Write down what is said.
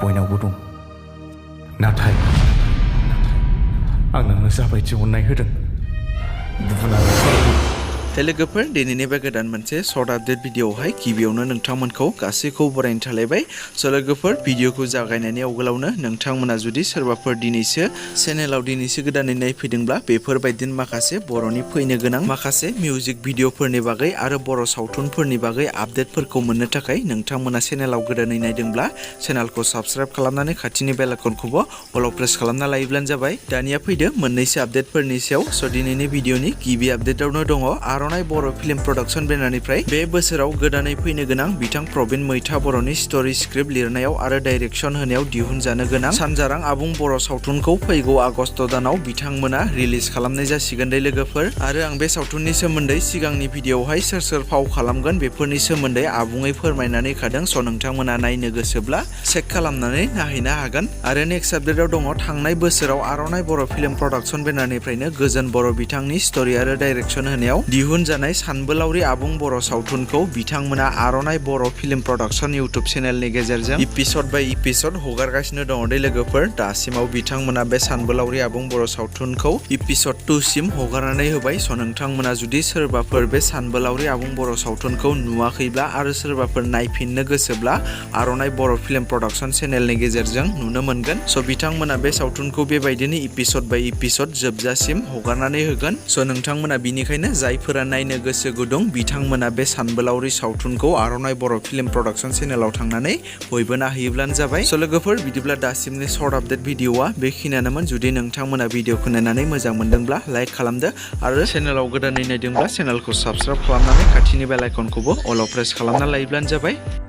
बयनावबो दं नाथाय आं नोंनो जाबायदि अननाय होदों गुबुना लोगोफोर दिनैनि बे गोदान मोनसे सर्ट आपडेट भिडिअआवहाय गिबियावनो नोंथांमोनखौ गासैखौ बरायनो थालायबाय। लोगोफोर भिडिअखौ जागायनायनि आवगोलावनो नोंथांमोना जुदि सोरबाफोर दिनैसो चेनेलाव गोदानै नायफैदोंब्ला बेफोरबायदिनो माखासे बर'नि फैनो गोनां माखासे मिउजिक भिडिअफोरनि बागै आरो बर' सावथुनफोरनि बागै आपडेटफोरखौ मोननो थाखाय नोंथांमोना चेनेलाव गोदानै नायदोंब्ला चेनेलखौ साबस्क्राइब खालामनानै खाथिनि बेल आइकनखौबो अल प्रेस खालामना लायोब्लानो जाबाय। दानिया फैदो मोननैसो आपडेटफोरनि सायाव। दिनैनि भिडिअनि गिबि आपडेटआवनो दङ आर'नाइ बर' फिल्म प्रडाक्शन बेनारनिफ्राय बे बोसोराव गोदानै फैनो गोनां बिथां प्रबिन मैथा बर'नि स्टोरी स्क्रिप्ट लिरनायाव आरो डाइरेक्शन होनायाव दिहुनजानो गोनां सानजारां आबुं बर' सावथुनखौ फैगौ आगस्त दानाव बिथांमोना रिलिज खालामनाय जासिगोन दे लोगोफोर। आरो आं बे सावथुननि सोमोन्दै सिगांनि भिडिअआवहाय सोर सोर फाव खालामगोन बेफोरनि सोमोन्दै आबुङै फोरमायनानै खादों। नोंथांमोना नायनो गोसोब्ला चेक खालामनानै नायहैनो हागोन। आरो नेक्स्ट आपडेटआव दङ थांनाय बोसोराव आर'नाइ बर' फिल्म प्रडाक्शन बेनारनिफ्रायनो गोजोन बर' बिथांनि स्टोरी आरो डाइरेक्शन होनायाव दिहुनजानाय सानबोलावरि आबुं बर' सावथुनखौ बिथांमोना आर'नाइ बर' फिल्म प्रडाक्शन इउट्युब चेनेलनि गेजेरजों एपिसड बाय एपिसड हगारगासिनो दङ दे लोगोफोर। दासिमाव बिथांमोना बे सानबोलावरि आबुं बर' सावथुनखौ एपिसड 2 सिम हगारनानै होबाय। नोंथांमोना जुदि सोरबाफोर बे सानबोलावरि आबुं बर' सावथुनखौ नुवाखैब्ला आरो सोरबाफोर नायफिननो गोसोब्ला आर'नाइ बर' फिल्म प्रडाक्शन चेनेलनि गेजेरजों नुनो मोनगोन। बिथांमोना बे सावथुनखौ बेबायदिनो एपिसड बाय एपिसड जोबजासिम हगारनानै होगोन। नोंथांमोना बिनिखायनो जायफोरा नायनो गोसो गुदुं बिथांमोना बे सानबोलावरि सावथुनखौ आर'नाइ बर' फिल्म प्रडाक्शन चेनेलाव थांनानै बयबो नायहैयोब्लानो जाबाय। लोगोफोर बिदिब्ला दासिमनि सर्ट आपडेट भिडिअआ बेखिनियानोमोन। जुदि नोंथांमोना भिडिअखौ नायनानै मोजां मोनदोंब्ला लाइक खालामदो आरो चेनेलाव गोदानै नायदोंब्ला चेनेलखौ साबस्क्राइब खालामनानै खाथिनि बेल आइकनखौबो अल प्रेस खालामना लायोब्लानो जाबाय।